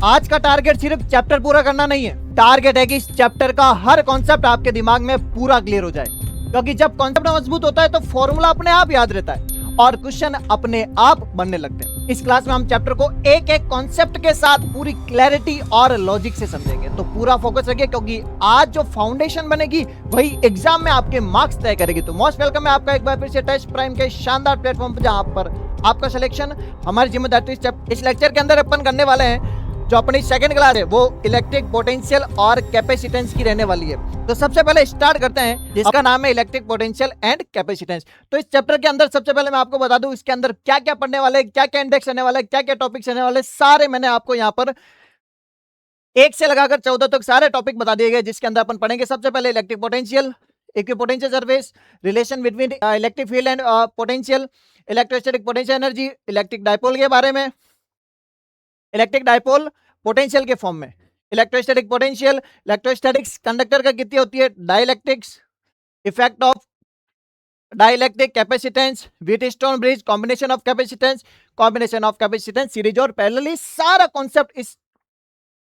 आज का टारगेट सिर्फ चैप्टर पूरा करना नहीं है, टारगेट है कि इस चैप्टर का हर कॉन्सेप्ट आपके दिमाग में पूरा क्लियर हो जाए, क्योंकि जब कॉन्सेप्ट मजबूत होता है तो फॉर्मूला अपने आप याद रहता है और क्वेश्चन अपने आप बनने लगते हैं। इस क्लास में हम चैप्टर को एक एक कॉन्सेप्ट के साथ पूरी क्लैरिटी और लॉजिक से समझेंगे, तो पूरा फोकस रखिए, क्योंकि आज जो फाउंडेशन बनेगी वही एग्जाम में आपके मार्क्स तय करेगी। तो मोस्ट वेलकम है आपका एक बार फिर से टेस्ट प्राइम के शानदार प्लेटफॉर्म पर, जहां पर आपका सिलेक्शन हमारी जिम्मेदारी। इस लेक्चर के अंदर अपन करने वाले हैं जो अपनी सेकंड क्लास है वो इलेक्ट्रिक पोटेंशियल और कैपेसिटेंस की रहने वाली है। तो सबसे पहले स्टार्ट करते हैं जिसका नाम है इलेक्ट्रिक पोटेंशियल एंड कैपेसिटेंस। तो इस चैप्टर के अंदर सबसे पहले मैं आपको बता दूं इसके अंदर क्या क्या पढ़ने वाले, क्या क्या इंडेक्स रहने वाले, क्या क्या टॉपिक्स रहने वाले, सारे मैंने आपको यहाँ पर 1 से लगाकर 14 तक सारे टॉपिक बता दिए गए, जिसके अंदर अपन पढ़ेंगे सबसे पहले electric potential, equipotential surface, relation between electric field and potential, electrostatic potential energy, electric dipole के बारे में, इलेक्ट्रिक डायपोल पोटेंशियल के फॉर्म में, इलेक्ट्रोस्टैटिक पोटेंशियल, इलेक्ट्रोस्टैटिक्स कंडक्टर का कितनी होती है, dielectrics, effect of dielectric, capacitance, Wheatstone bridge, combination of capacitance, series और पैरेलली, सारा कॉन्सेप्ट इस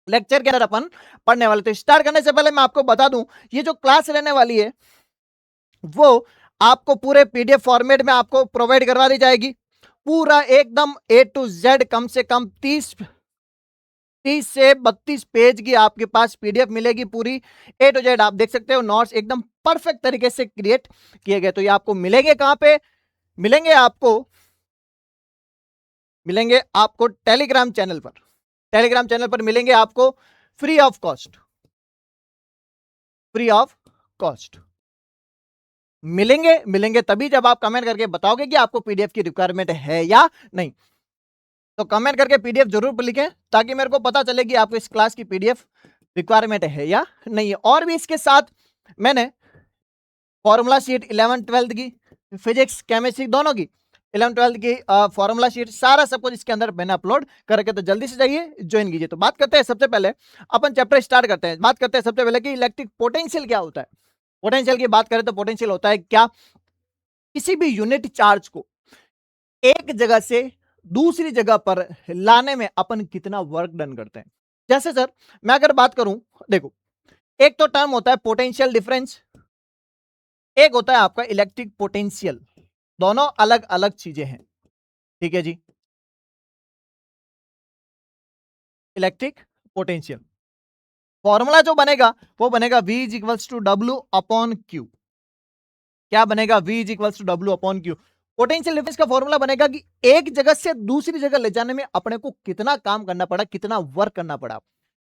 लेक्चर के अंदर अपन पढ़ने वाले। तो स्टार्ट करने से पहले मैं आपको बता दूं ये जो क्लास रहने वाली है वो आपको पूरे पीडीएफ फॉर्मेट में आपको प्रोवाइड करवा दी जाएगी, पूरा एकदम A to Z, कम से कम 30 से 32 पेज की आपके पास पीडीएफ मिलेगी, पूरी A to Z। आप देख सकते हो नोट्स एकदम परफेक्ट तरीके से क्रिएट किए गए। तो ये आपको मिलेंगे कहां पे, मिलेंगे आपको टेलीग्राम चैनल पर, टेलीग्राम चैनल पर मिलेंगे आपको फ्री ऑफ कॉस्ट, मिलेंगे तभी जब आप कमेंट करके बताओगे कि आपको पीडीएफ की रिक्वायरमेंट है या नहीं। तो कमेंट करके पीडीएफ जरूर लिखें ताकि मेरे को पता चले कि आपको इस क्लास की पीडीएफ रिक्वायरमेंट है या नहीं है। और भी इसके साथ मैंने फॉर्मूला शीट 11th-12th की, फिजिक्स केमिस्ट्री दोनों की 11th-12th की फॉर्मूला शीट, सारा सब कुछ इसके अंदर मैंने अपलोड करके, तो जल्दी से जाइए ज्वाइन कीजिए। तो बात करते हैं सबसे पहले, अपन चैप्टर स्टार्ट करते हैं। बात करते हैं सबसे पहले कि इलेक्ट्रिक पोटेंशियल क्या होता है। पोटेंशियल की बात करें तो पोटेंशियल होता है क्या, किसी भी यूनिट चार्ज को एक जगह से दूसरी जगह पर लाने में अपन कितना वर्क डन करते हैं। जैसे सर मैं अगर बात करूं, देखो एक तो टर्म होता है पोटेंशियल डिफरेंस, एक होता है आपका इलेक्ट्रिक पोटेंशियल, दोनों अलग अलग चीजें हैं, ठीक है जी। इलेक्ट्रिक पोटेंशियल फॉर्मूला जो बनेगा वो बनेगा V is equals to W upon Q। क्या बनेगा, V is equals to W upon Q। Potential difference का फॉर्मूला बनेगा कि एक जगह से दूसरी जगह ले जाने में अपने को कितना काम करना पड़ा, कितना वर्क करना पड़ा।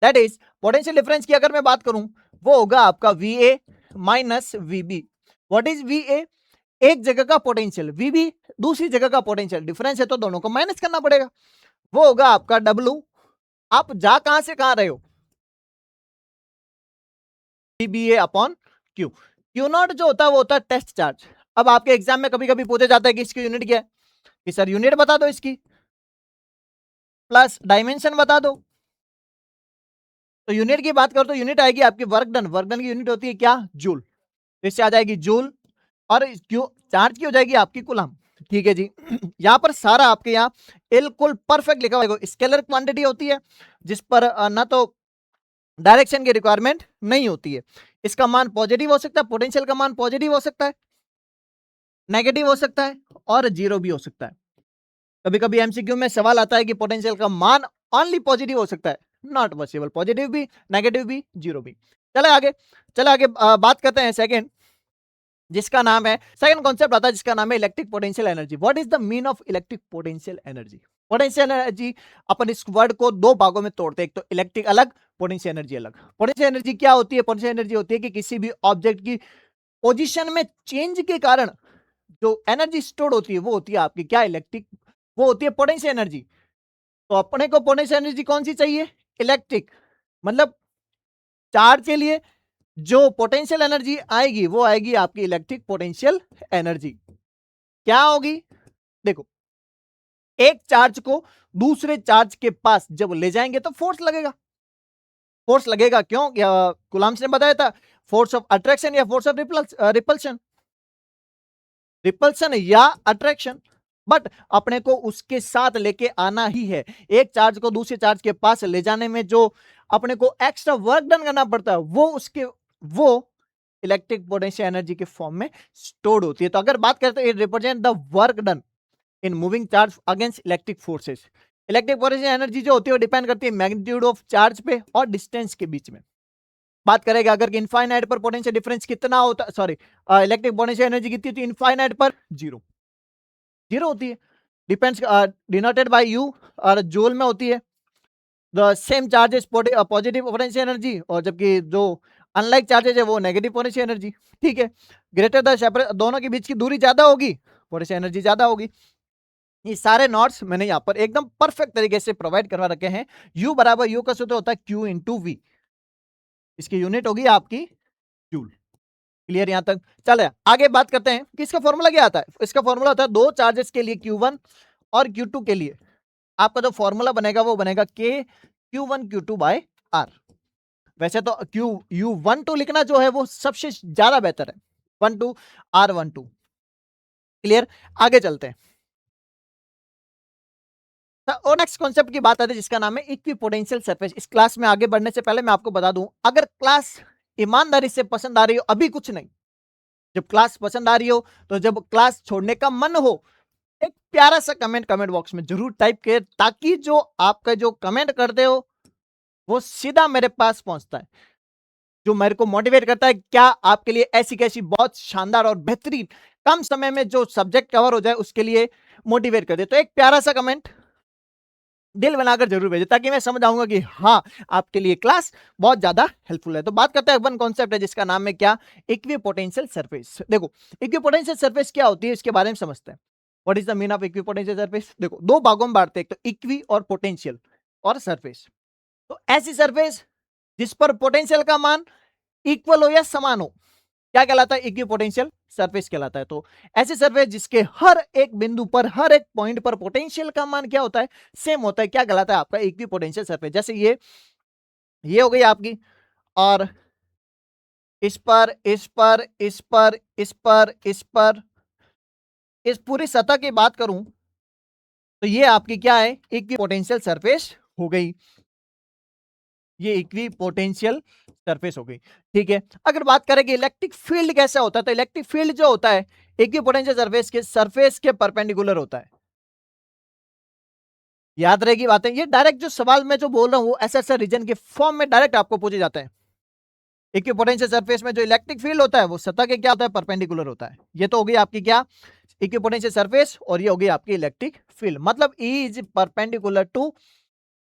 दैट इज पोटेंशियल डिफरेंस की अगर मैं बात करूं वो होगा आपका VA minus VB। What is VA, एक जगह का पोटेंशियल, VB दूसरी जगह का पोटेंशियल, डिफरेंस है तो दोनों को माइनस करना पड़ेगा। वो होगा आपका W, आप जा कहां से कहां रहे हो, VBA upon Q। Q not जो होता है वो होता है टेस्ट चार्ज। अब आपके एग्जाम में कभी कभी पूछा जाता है कि इसकी यूनिट क्या है, कि सर यूनिट बता दो इसकी प्लस डायमेंशन बता दो। तो यूनिट की बात करो तो यूनिट आएगी आपकी वर्क डन की यूनिट होती है क्या, जूल। तो इससे आ जाएगी जूल, और क्यों चार्ज की हो जाएगी आपकी कूलम, ठीक है जी। यहाँ पर सारा आपके यहाँ बिल्कुल परफेक्ट लिखा हुआ है। स्केलर क्वांटिटी होती है जिस पर ना तो डायरेक्शन की रिक्वायरमेंट नहीं होती है। इसका मान पॉजिटिव हो सकता है, पोटेंशियल का मान पॉजिटिव हो सकता है, नेगेटिव हो सकता है और जीरो भी हो सकता है। कभी कभी एमसीक्यू में सवाल आता है कि पोटेंशियल का मान ओनली पॉजिटिव हो सकता है, नॉट पॉसिबल, पॉजिटिव भी, नेगेटिव भी, जीरो भी। चले आगे बात करते हैं सेकंड, जिसका नाम है, सेकंड कॉन्सेप्ट आता है जिसका नाम है electric potential energy. What is the mean of electric potential energy. Potential energy अपन इस वर्ड को दो भागों में तोड़ते हैं, एक तो इलेक्ट्रिक अलग, पोटेंशियल एनर्जी अलग। पोटेंशियल एनर्जी क्या होती है, पोटेंशियल एनर्जी होती है कि किसी भी ऑब्जेक्ट की पोजीशन में चेंज के कारण जो एनर्जी स्टोर्ड होती है वो होती है आपकी क्या, इलेक्ट्रिक, वो होती है पोटेंशियल एनर्जी। तो अपने को पोटेंशियल एनर्जी कौन सी चाहिए, इलेक्ट्रिक, मतलब चार्ज के लिए जो पोटेंशियल एनर्जी आएगी वो आएगी आपकी इलेक्ट्रिक पोटेंशियल एनर्जी। क्या होगी, देखो एक चार्ज को दूसरे चार्ज के पास जब ले जाएंगे तो फोर्स लगेगा, क्यों, कूलम्ब्स ने बताया था, फोर्स ऑफ अट्रैक्शन या फोर्स ऑफ रिपल्शन या अट्रैक्शन। बट अपने को उसके साथ लेके आना ही है। एक चार्ज को दूसरे चार्ज के पास ले जाने में जो अपने को एक्स्ट्रा वर्क डन करना पड़ता है वो इलेक्ट्रिक पोटेंशियल एनर्जी के फॉर्म में स्टोर्ड होती है। तो अगर बात करें तो it represent the work done in moving charge against electric forces. Electric potential energy जो होती है वो डिपेंड करती है मैग्नीट्यूड ऑफ चार्ज पे और डिस्टेंस के बीच में। बात करेगा अगर इनफाइनाइट पर पोटेंशियल डिफरेंस कितना होता, सॉरी इलेक्ट्रिक पोटेंशियल एनर्जी कितनी होती है इनफाइनाइट पर, जीरो होती है। डिपेंड्स डिनोटेड बाय यू और जूल में होती है। The same charges positive potential energy, और जबकि जो अनलाइक चार्जेस है वो नेगेटिव पोटेंशियल एनर्जी। ठीक है, ग्रेटर द सेपरेट, दोनों के बीच की दूरी ज्यादा होगी, पोटेंशियल एनर्जी ज्यादा होगी। ये सारे नोट्स मैंने यहाँ पर एकदम परफेक्ट तरीके से प्रोवाइड करवा रखे हैं। U बराबर U का सूत्र होता है Q इंटू V, इसकी यूनिट होगी आपकी जूल। क्लियर यहां तक? चले आगे बात करते हैं कि इसका फॉर्मूला क्या आता है। इसका फॉर्मूला होता है दो चार्जेस के लिए Q1 और Q2 के लिए आपका जो फॉर्मूला बनेगा वो बनेगा K Q1 Q2 bye R। वैसे तो U12 लिखना जो है वो सबसे ज्यादा बेहतर है, 12 R12। क्लियर, आगे चलते हैं और नेक्स्ट कॉन्सेप्ट की बात आती है जिसका नाम है इक्विपोटेंशियल सरफेस। इस क्लास में आगे बढ़ने से पहले मैं आपको बता दूं, अगर क्लास ईमानदारी से पसंद आ रही हो, अभी कुछ नहीं, जब क्लास पसंद आ रही हो तो जब क्लास छोड़ने का मन हो, एक प्यारा सा कमेंट बॉक्स में जरूर टाइप करें, ताकि जो आपका जो कमेंट करते हो वो सीधा मेरे पास पहुंचता है, जो मेरे को मोटिवेट करता है क्या आपके लिए ऐसी कैसी बहुत शानदार और बेहतरीन कम समय में जो सब्जेक्ट कवर हो जाए उसके लिए मोटिवेट कर दे। तो एक प्यारा सा कमेंट दिल बनाकर जरूर भेजें, ताकि मैं समझ आऊंगा कि हाँ आपके लिए क्लास बहुत ज्यादा हेल्पफुल है। तो बात करते हैं वन कॉन्सेप्ट है जिसका नाम है क्या, इक्विपोटेंशियल सरफेस। देखो इक्विपोटेंशियल सरफेस क्या होती है इसके बारे में समझते हैं। What is the mean of equipotential surface? देखो दो भागों में बांटते हैं, एक तो इक्वी और पोटेंशियल और सरफेस। तो ऐसी सरफेस जिस पर पोटेंशियल का मान इक्वल हो या समान हो क्या कहलाता है, इक्विपोटेंशियल सरफेस कहलाता है। तो ऐसी सरफेस जिसके हर एक बिंदु पर, हर एक पॉइंट पर पोटेंशियल का मान क्या होता है, सेम होता है, क्या कहलाता है आपका इक्विपोटेंशियल सरफेस। जैसे ये हो गई आपकी, और इस पर इस पर इस पर इस पर इस पर इस पूरी सतह की बात करूं तो ये आपकी क्या है, इक्विपोटेंशियल सरफेस हो गई, ये इक्विपोटेंशियल सरफेस हो गई। ठीक है, अगर बात करें कि इलेक्ट्रिक फील्ड कैसा होता है, तो इलेक्ट्रिक फील्ड जो होता है इक्विपोटेंशियल सरफेस के परपेंडिकुलर होता है। याद रहेगी बातें, ये डायरेक्ट जो सवाल मैं जो बोल रहा हूं वो ऐसा रीजन के फॉर्म में डायरेक्ट आपको पूछे जाते हैं। इक्विपोटेंशियल सरफेस में जो इलेक्ट्रिक फील्ड होता है वो सतह के क्या होता है, परपेंडिकुलर होता है। ये तो हो गई आपकी क्या, इक्विपोटेंशियल सरफेस, और ये हो गई आपकी इलेक्ट्रिक फील्ड, मतलब E is perpendicular to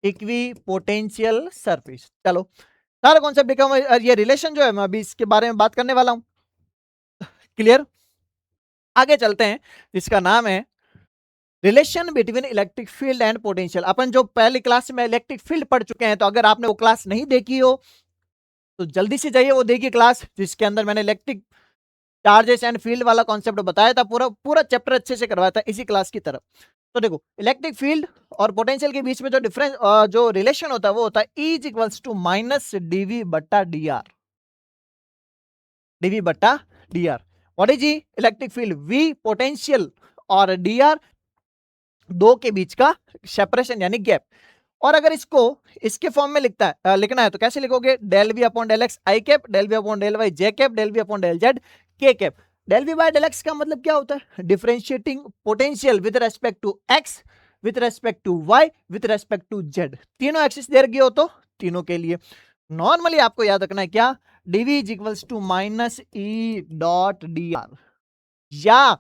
equipotential surface. चलो सारा कॉन्सेप्ट लिखा, ये रिलेशन जो है मैं अभी इसके बारे में बात करने वाला हूं। क्लियर, आगे चलते हैं जिसका नाम है relation between electric field and potential. अपन जो पहली क्लास में इलेक्ट्रिक फील्ड पढ़ चुके हैं, तो अगर आपने वो क्लास नहीं देखी हो तो जल्दी से जाइए वो देखिए क्लास, जिसके अंदर मैंने इलेक्ट्रिक चार्जेस एंड फील्ड वाला कॉन्सेप्ट बताया था, पूरा पूरा चैप्टर अच्छे से करवाया था इसी क्लास की तरफ। तो देखो इलेक्ट्रिक फील्ड और पोटेंशियल के बीच में जो डिफरेंस, जो रिलेशन होता है वो होता है E is equals to minus dV बट्टा dr, dV बट्टा dr। What is electric field, V potential और dr दो के बीच का सेपरेशन यानी गैप। और अगर इसको इसके फॉर्म में लिखना है तो कैसे लिखोगे, del V upon del X I cap, del V upon del Y J cap, del V upon del Z K cap. Del V by del X का मतलब क्या होता है, differentiating potential with respect to X, with respect to Y, with respect to Z. तीनों axis दे रखी हो तो तीनों के लिए नॉर्मली आपको याद रखना है क्या, d V is equals to minus E dot d r, या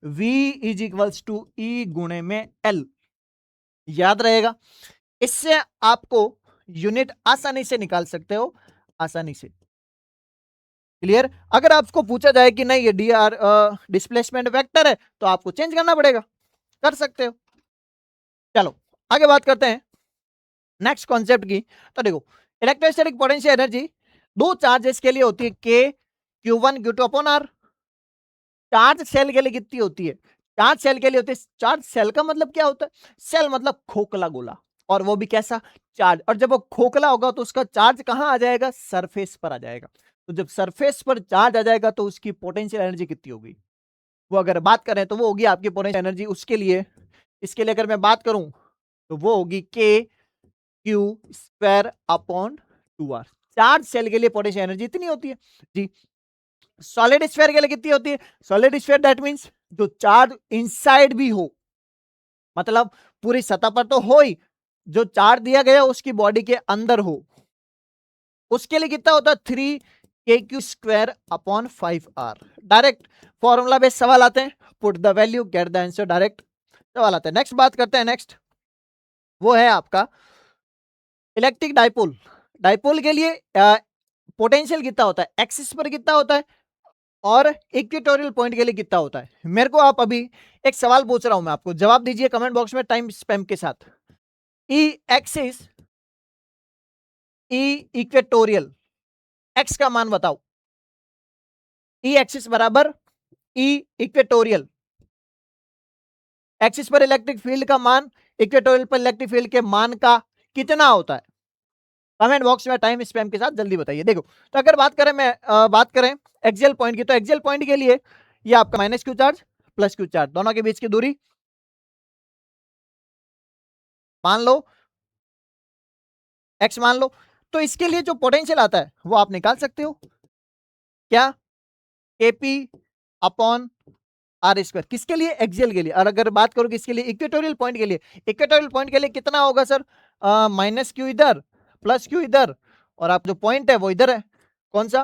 V is equals to E गुणे में L। याद रहेगा, इससे आपको यूनिट आसानी से निकाल सकते हो, आसानी से। क्लियर, अगर आपको पूछा जाए कि नहीं ये dr डिस्प्लेसमेंट वेक्टर है तो आपको चेंज करना पड़ेगा, कर सकते हो। चलो आगे बात करते हैं नेक्स्ट कॉन्सेप्ट की। तो देखो इलेक्ट्रोस्टैटिक पोटेंशियल एनर्जी दो चार्जेस के लिए होती है, K Q1 Q2 upon R। Charge shell के लिए कितनी होती है, चार्ज सेल के लिए होती है, चार्ज सेल का मतलब क्या होता है, सेल मतलब खोखला गोला, और वो भी कैसा, चार्ज। और जब वो खोखला होगा तो उसका चार्ज कहां आ जाएगा, सरफेस पर आ जाएगा। तो जब सरफेस पर चार्ज आ जाएगा तो उसकी पोटेंशियल एनर्जी कितनी होगी, वो अगर बात करें तो वो होगी आपकी पोटेंशियल एनर्जी। उसके लिए इसके लिए अगर मैं बात करूं तो वो होगी K Q square upon 2r। Charge shell के लिए पोटेंशियल एनर्जी इतनी होती है जी। सॉलिड स्फीयर के लिए कितनी होती है? सॉलिड स्फीयर दैट मींस जो चार्ज इनसाइड भी हो, मतलब पूरी सतह पर तो हो ही, जो चार्ज दिया गया उसकी बॉडी के अंदर हो, उसके लिए कितना होता है? 3 kq square upon 5r। Direct formula based सवाल आते हैं, put the value get the answer, direct सवाल आते हैं। नेक्स्ट बात करते हैं, नेक्स्ट वो है आपका इलेक्ट्रिक डाइपोल। डाइपोल के लिए पोटेंशियल कितना होता है, एक्सिस पर कितना होता है, और इक्वेटोरियल पॉइंट के लिए कितना होता है। मेरे को आप अभी एक सवाल पूछ रहा हूं, मैं आपको जवाब दीजिए कमेंट बॉक्स में टाइम स्पैम के साथ। ई एक्सिस, ई इक्वेटोरियल, एक्स का मान बताओ। ई एक्सिस बराबर ई इक्वेटोरियल, एक्सिस पर इलेक्ट्रिक फील्ड का मान इक्वेटोरियल पर इलेक्ट्रिक फील्ड के मान का कितना होता है? कमेंट बॉक्स में टाइम स्पैम के साथ जल्दी बताइए। देखो, तो अगर बात करें बात करें एक्सियल पॉइंट की, तो एक्सियल पॉइंट के लिए ये आपका minus Q charge plus Q charge, दोनों के बीच की दूरी मान लो एक्स मान लो, तो इसके लिए जो पोटेंशियल आता है वो आप निकाल सकते हो क्या? K P upon R square. किसके लिए? एक्सियल के लिए। और अगर बात करो किसके लिए? इक्वेटोरियल पॉइंट के लिए। इक्वेटोरियल पॉइंट के लिए कितना होगा सर? माइनस क्यू इधर प्लस क्यू इधर, और आप जो पॉइंट है वो इधर है, कौन सा?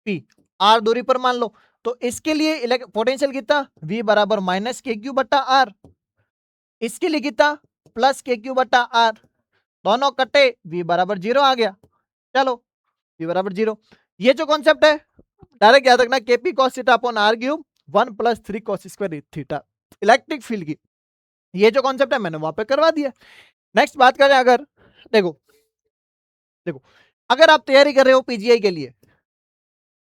पी। आर दूरी पर मान लो, तो इसके लिए पोटेंशियल कितना? वी बराबर माइनस के क्यू बट्टा आर। इसके लिए कितना? प्लस के क्यू बट्टा आर। दोनों कटे, वी बराबर 0 आ गया। चलो, वी बराबर 0। ये जो कॉन्सेप्ट है डायरेक्ट याद रखना, K P cos theta upon R cube 1 + 3 cos square theta, electric field की। ये जो कॉन्सेप्ट है मैंने वहां पे करवा दिया। नेक्स्ट बात करें, अगर देखो देखो अगर आप तैयारी कर रहे हो पीजीआई के लिए,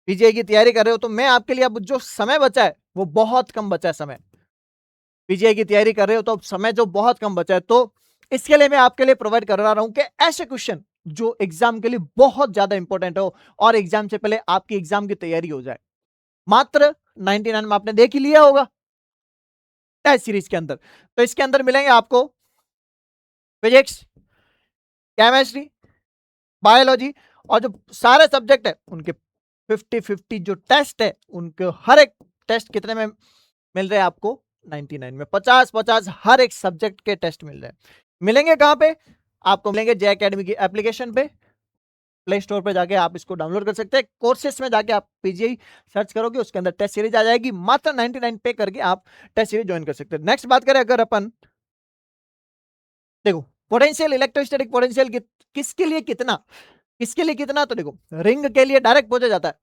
पीजीआई की तैयारी कर रहे हो, तो मैं आपके लिए अब जो समय बचा है वो बहुत कम बचा है समय। पीजीआई की तैयारी कर रहे हो तो समय जो बहुत कम बचा है, तो इसके लिए मैं आपके लिए प्रोवाइड कर रहा हूं कि ऐसे क्वेश्चन जो एग्जाम के लिए बहुत ज्यादा इंपॉर्टेंट हो और एग्जाम से पहले आपकी एग्जाम की तैयारी हो जाए। मात्र 99 में आपने देख ही लिया होगा टेस्ट सीरीज के अंदर। तो इसके अंदर मिलेंगे आपको फिजिक्स, केमिस्ट्री, बायोलॉजी, और जो सारे सब्जेक्ट है उनके 50-50 जो टेस्ट है, उनके हर एक टेस्ट कितने में मिल रहे हैं आपको? 99 में। 50-50 हर एक सब्जेक्ट के टेस्ट मिल रहे हैं। मिलेंगे कहां पे? आपको मिलेंगे जे एकेडमी की एप्लीकेशन पे, प्ले स्टोर पे जाके आप इसको डाउनलोड कर सकते हैं। कोर्सेस में जाके आप पीजीआई सर्च करोगे, उसके अंदर टेस्ट सीरीज आ जाएगी। मात्र 99 पे करके आप टेस्ट सीरीज ज्वाइन कर सकते हैं। नेक्स्ट बात करें अगर अपन, देखो पोटेंशियल, इलेक्ट्रोस्टैटिक पोटेंशियल किसके लिए कितना, किसके लिए कितना? तो देखो रिंग के लिए डायरेक्ट पूछा जाता है,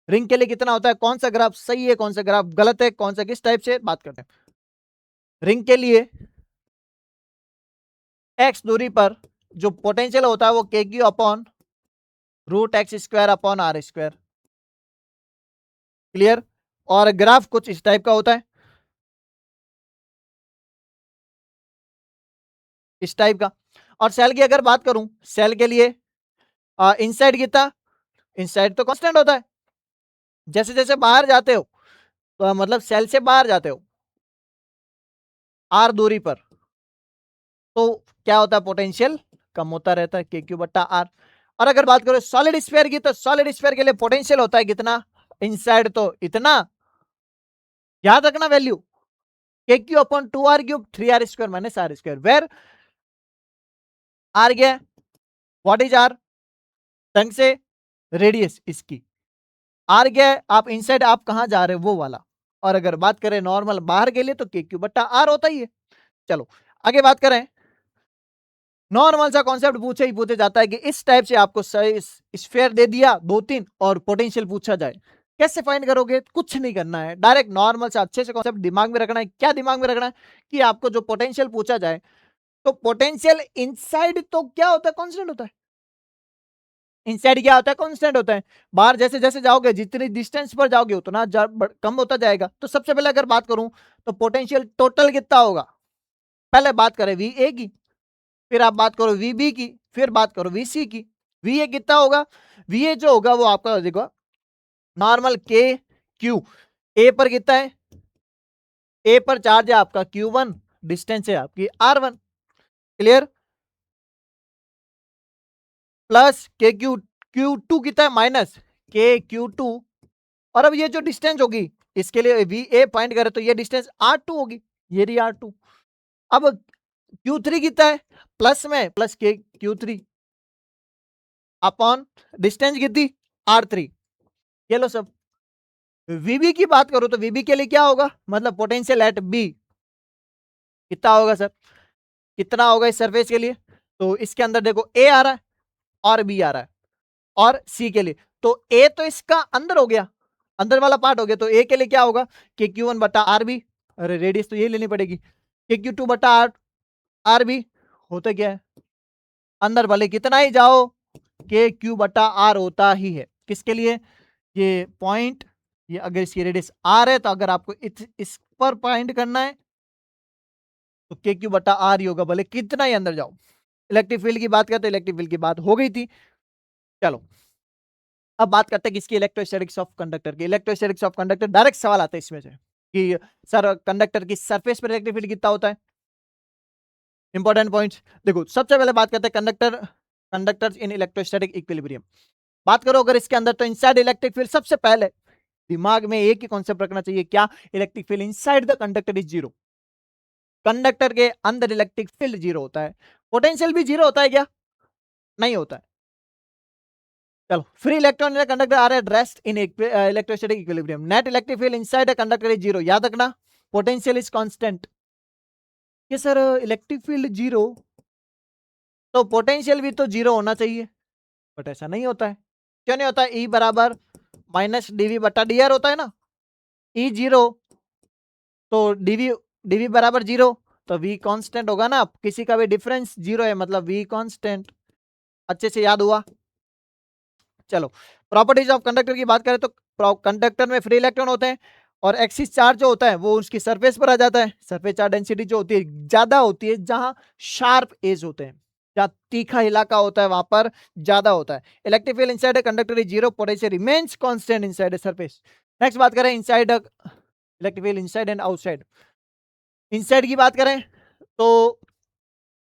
रिंग के लिए कितना होता है, कौन सा ग्राफ सही है, कौन सा ग्राफ गलत है, कौन सा किस टाइप से, बात करते हैं। रिंग के लिए एक्स दूरी पर जो पोटेंशियल होता है वो K Q upon root X square upon R square. Clear? और ग्राफ कुछ इस टाइप का होता है, इस टाइप का। और सेल की अगर बात करूं, सेल के लिए इनसाइड कितना? इनसाइड तो कांस्टेंट होता है। जैसे जैसे बाहर जाते हो, तो मतलब सेल से बाहर जाते हो आर दूरी पर, तो क्या होता है? पोटेंशियल कम होता रहता है, के क्यू बट्टा आर। और अगर बात करो सॉलिड स्फीयर की, तो सॉलिड स्फीयर के लिए पोटेंशियल होता है कितना? इनसाइड तो इतना, याद रखना value, K Q upon 2r cube 3r square minus R square, where R गया, व्हाट इज आर? ढंग से रेडियस इसकी, आर गया आप इनसाइड आप कहां जा रहे हो वो वाला। और अगर बात करें नॉर्मल बाहर के लिए, तो के क्यू बट्टा आर होता ही है। चलो आगे बात करें, नॉर्मल सा कॉन्सेप्ट पूछे ही पूछे जाता है कि इस टाइप से आपको स्फीयर दे दिया 2-3 और पोटेंशियल पूछा जाए, कैसे फाइंड करोगे? कुछ नहीं करना है, डायरेक्ट नॉर्मल सा अच्छे से कॉन्सेप्ट दिमाग में रखना है। क्या दिमाग में रखना है? कि आपको जो पोटेंशियल पूछा जाए, तो पोटेंशियल इनसाइड तो क्या होता है? कांस्टेंट होता है। इनसाइड क्या होता है? कांस्टेंट होता है। बाहर जैसे जैसे जाओगे, जितनी डिस्टेंस पर जाओगे उतना कम होता जाएगा। तो सबसे पहले अगर बात करूं, तो पोटेंशियल टोटल कितना होगा? पहले बात करें वी ए की, फिर आप बात करो वी बी की, फिर बात करो वी सी की। वी ए कितना होगा? वी ए जो होगा वो आपका देखो नॉर्मल के क्यू, ए पर कितना है? ए पर चार्ज है आपका Q1, डिस्टेंस है आपकी R1, क्लियर, प्लस के Q2 कितना है माइनस के Q2, और अब ये जो डिस्टेंस होगी इसके लिए वी ए पॉइंट करे तो ये डिस्टेंस R2 होगी, ये रही R2। अब Q3 कितना है प्लस में प्लस के Q3 अपॉन डिस्टेंस कितनी R3, ये लो सब। वीबी की बात करो तो वीबी के लिए क्या होगा, मतलब पोटेंशियल एट बी कितना होगा सर, कितना होगा इस सरफेस के लिए, तो इसके अंदर देखो ए आ रहा है और बी आ रहा है, और सी के लिए तो ए तो इसका अंदर हो गया, अंदर वाला पार्ट हो गया, तो ए के लिए क्या होगा कि Q1 बटा आर बी, अरे रेडियस तो ये लेनी पड़ेगी कि Q2 बटा आर बी, होता क्या है अंदर वाले कितना ही जाओ के क्यू बटा आर होता ही है, किसके लिए, ये पॉइंट, ये अगर इसकी रेडियस आर है तो अगर आपको इस पर पॉइंट करना है तो के क्यू बटा आर ही होगा, भले कितना ही अंदर जाओ। इलेक्ट्रिक फील्ड की बात करते, इलेक्ट्रिक फील्ड की बात हो गई थी। चलो अब बात करते हैं किसकी, इलेक्ट्रोस्टैटिक्स ऑफ कंडक्टर की। इलेक्ट्रोस्टैटिक्स ऑफ कंडक्टर डायरेक्ट सवाल आता है इसमें से कि सर कंडक्टर की सरफेस पर इलेक्ट्रिक फील्ड कितना होता है। इंपॉर्टेंट पॉइंट्स देखो, सबसे पहले बात करते हैं कंडक्टर्स इन इलेक्ट्रोस्टैटिक इक्विलिब्रियम। बात करो अगर इसके अंदर तो इनसाइड इलेक्ट्रिक फील्ड, सबसे पहले दिमाग में एक ही कॉन्सेप्ट रखना चाहिए, क्या, electric field inside the conductor is zero. Conductor के अंदर इलेक्ट्रिक फील्ड जीरो होता है, पोटेंशियल भी जीरो होता है क्या, नहीं होता है। चलो, free electron in conductor are at rest in electrostatic equilibrium, net electric field inside the conductor is zero, याद रखना, पोटेंशियल इज कांस्टेंट। ये सर इलेक्ट्रिक फील्ड जीरो तो पोटेंशियल भी तो जीरो होना चाहिए, बट ऐसा नहीं होता है। क्यों नहीं होता है, ई बराबर माइनस डीवी बटा डी आर होता है ना, ई जीरो तो डीवी डीवी बराबर जीरो, तो वी कांस्टेंट होगा ना, किसी का भी डिफरेंस जीरो है मतलब वी कांस्टेंट। अच्छे से याद हुआ। चलो प्रॉपर्टीज ऑफ कंडक्टर की बात करें तो कंडक्टर में फ्री इलेक्ट्रॉन होते हैं और एक्सिस चार्ज जो होता है वो उसकी सरफेस पर आ जाता है। सरफेस चार्ज डेंसिटी जो होती है ज्यादा होती है जहां शार्प एज होते हैं, जहां तीखा इलाका होता है वहां पर ज्यादा होता है। Electric field inside a conductor is zero, potential remains constant inside a surface. Next बात करें inside electric field inside and outside. Inside की बात करें तो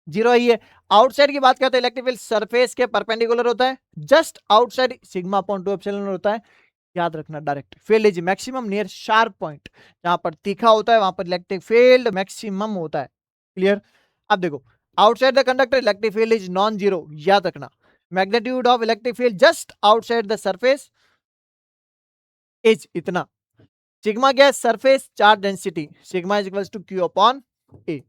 जीरो ही है, आउटसाइड की बात करते हैं इलेक्ट्रिक फील्ड सरफेस के परपेंडिकुलर होता है, just outside sigma upon 2 epsilon होता है। याद रखना direct field is maximum near sharp point, जहां पर तीखा होता है वहां पर इलेक्ट्रिक फील्ड मैक्सिमम होता है। क्लियर। अब देखो outside the conductor electric field is non zero, याद रखना magnitude of electric field just outside the surface is इतना, सिग्मा क्या है, surface charge density, sigma is equals to Q upon A.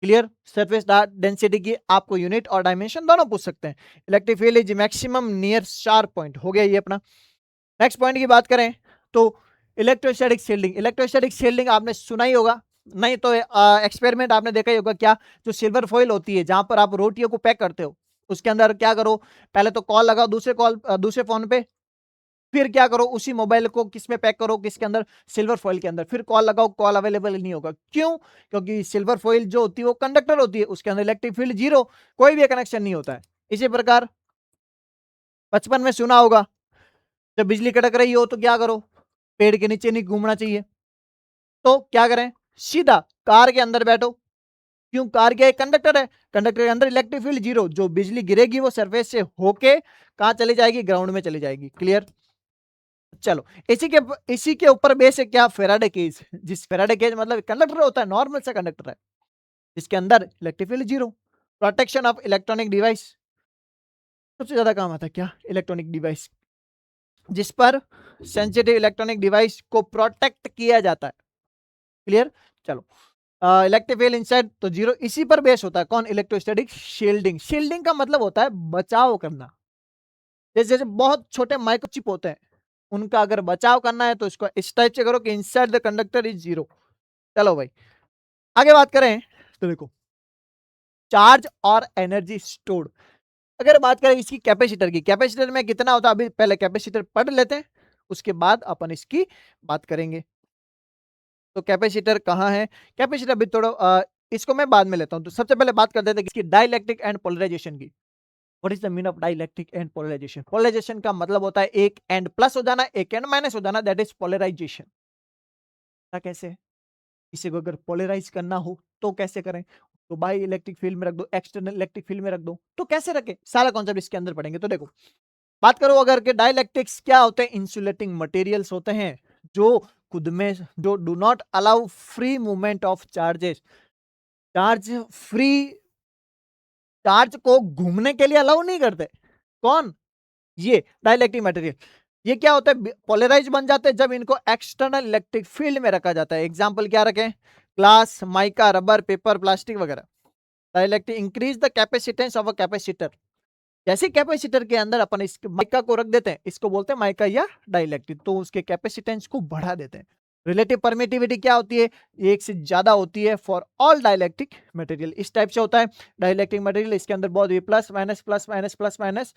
Clear. Surface density की आपको unit और dimension दोनों पूछ सकते हैं। Electric field is maximum near sharp point, हो गया ये अपना। नेक्स्ट पॉइंट की बात करें तो इलेक्ट्रोस्टैटिक शील्डिंग। इलेक्ट्रोस्टैटिक शील्डिंग आपने सुना ही होगा, नहीं तो एक्सपेरिमेंट आपने देखा ही होगा, क्या, जो सिल्वर फॉइल होती है जहां पर आप रोटियों को पैक करते हो, उसके अंदर क्या करो, पहले तो कॉल लगाओ दूसरे फोन पे, फिर क्या करो उसी मोबाइल को किसमें पैक करो, किसके अंदर, सिल्वर फॉइल के अंदर, फिर कॉल लगाओ, कॉल अवेलेबल नहीं होगा। क्यों, क्योंकि सिल्वर फॉइल जो होती है वो कंडक्टर होती है, उसके अंदर इलेक्ट्रिक फील्ड जीरो, कोई भी कनेक्शन नहीं होता है। इसी प्रकार बचपन में सुना होगा जब बिजली कड़क रही हो तो क्या करो, पेड़ के नीचे नहीं घूमना चाहिए, तो क्या करें, सीधा कार के अंदर बैठो। क्यों, कार क्या है, कंडक्टर है, कंडक्टर के अंदर इलेक्ट्रिक फील्ड जीरो, जो बिजली गिरेगी वो सरफेस से होके कहां चली जाएगी, ग्राउंड में चली जाएगी। क्लियर। चलो इसी के ऊपर बेस है क्या, फेराडे केज। जिस फेराडे केज मतलब कंडक्टर होता है, नॉर्मल सा कंडक्टर है जिसके अंदर electric field zero. Protection of electronic device, सबसे ज्यादा काम आता है क्या, इलेक्ट्रॉनिक डिवाइस, जिस पर सेंसिटिव इलेक्ट्रॉनिक डिवाइस को प्रोटेक्ट किया जाता है। क्लियर। चलो इलेक्ट्रिक फील्ड इनसाइड तो जीरो, इसी पर बेस होता है कौन, इलेक्ट्रोस्टैटिक शील्डिंग। शील्डिंग का मतलब होता है बचाव करना, जैसे जैसे बहुत छोटे माइक्रोचिप होते हैं उनका अगर बचाव करना है तो इसको इस टाइप से करो कि inside the conductor is zero. चलो भाई आगे बात करें तो देखो चार्ज और एनर्जी स्टोर्ड। अगर बात करें इसकी कैपेसिटर की, कैपेसिटर में कितना होता है, अभी पहले कैपेसिटर पढ़ लेते हैं उसके बाद अपन इसकी बात करेंगे। तो कैपेसिटर कहाँ है, कैपेसिटर भी थोड़ा इसको मैं बाद में लेता हूं। तो सबसे पहले बात कर देते हैं इसकी डाइलेक्ट्रिक एंड पोलराइजेशन की। What is the mean of dielectric and polarisation. Polarisation का मतलब होता है एक एंड प्लस हो जाना, एक एंड माइनस हो जाना, दैट इज पोलराइजेशन। कैसे, इसे को अगर पोलराइज करना हो तो कैसे करें, तो बाई इलेक्ट्रिक फील्ड में रख दो, एक्सटर्नल इलेक्ट्रिक फील्ड में रख दो, तो कैसे रखें, सारा कॉन्सेप्ट इसके अंदर पढ़ेंगे। तो देखो बात करो अगर के डाइलेक्ट्रिक्स क्या होते हैं, इंसुलेटिंग मटेरियल्स होते हैं जो खुद में जो do not allow free movement of charges, charge free, charge को घूमने के लिए अलाउ नहीं करते। कौन? ये डाइलेक्ट्रिक मटेरियल। ये क्या होता है, पोलराइज बन जाते हैं जब इनको एक्सटर्नल इलेक्ट्रिक फील्ड में रखा जाता है। एग्जांपल क्या रखें, glass, mica, rubber, paper, plastic वगैरह। Dielectric increase the capacitance of a capacitor. जैसे कैपेसिटर के अंदर अपन इस माइका को रख देते हैं, इसको बोलते हैं माइका या डाइलेक्ट्रिक, तो उसके कैपेसिटेंस को बढ़ा देते हैं। रिलेटिव परमिटिविटी क्या होती है, एक से ज्यादा होती है फॉर ऑल डाइलेक्ट्रिक मटेरियल। इस टाइप से होता है डाइलेक्ट्रिक मटेरियल, इसके अंदर बहुत plus minus plus minus plus minus.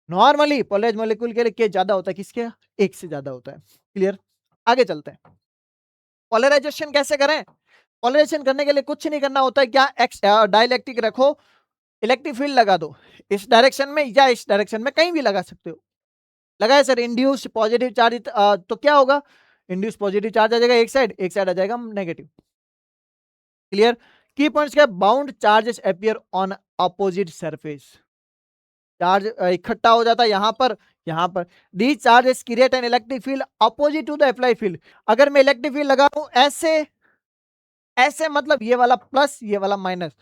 Normally polarise molecule के लिए के ज्यादा होता है, किसके? एक से ज्यादा होता है। क्लियर? आगे चलते हैं। पोलराइजेशन कैसे करें? पोलराइजेशन करने के लिए कुछ नहीं करना होता है, क्या एक्स डाइलेक्ट्रिक रखो, इलेक्ट्रिक फील्ड लगा दो, इस डायरेक्शन में या इस डायरेक्शन में, कहीं भी लगा सकते हो। लगाए सर, इंड्यूस पॉजिटिव चार्ज, तो क्या होगा, इंड्यूस पॉजिटिव चार्ज आ जाएगा एक साइड आ जाएगा नेगेटिव। क्लियर? की पॉइंट्स क्या, bound charges appear on opposite surface. Charge इकट्ठा हो जाता है यहाँ पर the charges create an electric field opposite to the apply field. अगर मैं इलेक्ट्रिक फील्ड लगा रहा हूं ऐसे, ऐसे मतलब ये वाला प्लस ये वाला माइनस,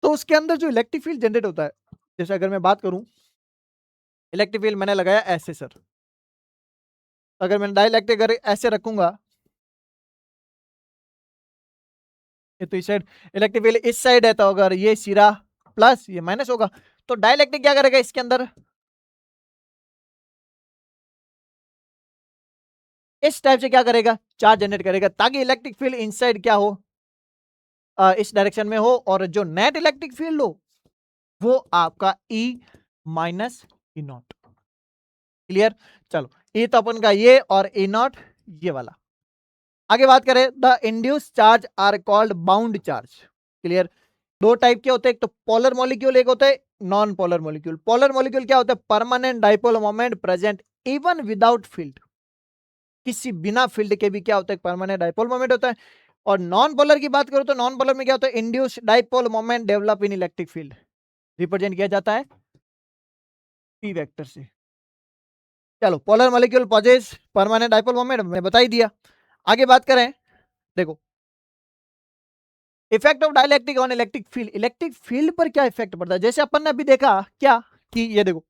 तो उसके अंदर जो इलेक्ट्रिक फील्ड जनरेट होता है, जैसे अगर मैं बात करूं, इलेक्ट्रिक फील्ड मैंने लगाया ऐसे सर, अगर मैं डाइलेक्ट्रिक अगर ऐसे रखूंगा, ये तो इस साइड इलेक्ट्रिक फील्ड इस साइड है, तो अगर ये सिरा प्लस ये माइनस होगा, तो डाइलेक्ट्रिक क्या करेगा इसके अंदर, इस टाइप से क्या करेगा, चार्ज जनरेट करेगा, ताकि इलेक्ट्रिक फील्ड इनसाइड क्या हो, इस डायरेक्शन में हो, और जो नेट इलेक्ट्रिक फील्ड हो वो आपका E minus E not. Clear? चलो, E तो अपन का ये, और E नॉट ये वाला। आगे बात करें, the induce charge are called bound charge. Clear? दो टाइप के होते हैं, एक तो पोलर मॉलिक्यूल, एक होता है non polar molecule. Polar molecule क्या होता है, permanent dipole moment present even without field, किसी बिना फील्ड के भी क्या होता है, परमानेंट डाइपोल मोमेंट होता है। और नॉन पोलर की बात करो तो नॉन पोलर में क्या होता है, induce dipole moment develop in electric field, represent किया जाता है पी वेक्टर से। चलो, polar molecule possess permanent dipole moment मैं बता ही दिया। आगे बात करें, देखो effect of dielectric on electric field. Electric field पर क्या इफेक्ट पड़ता है, जैसे अपन ने अभी देखा क्या कि ये देखो,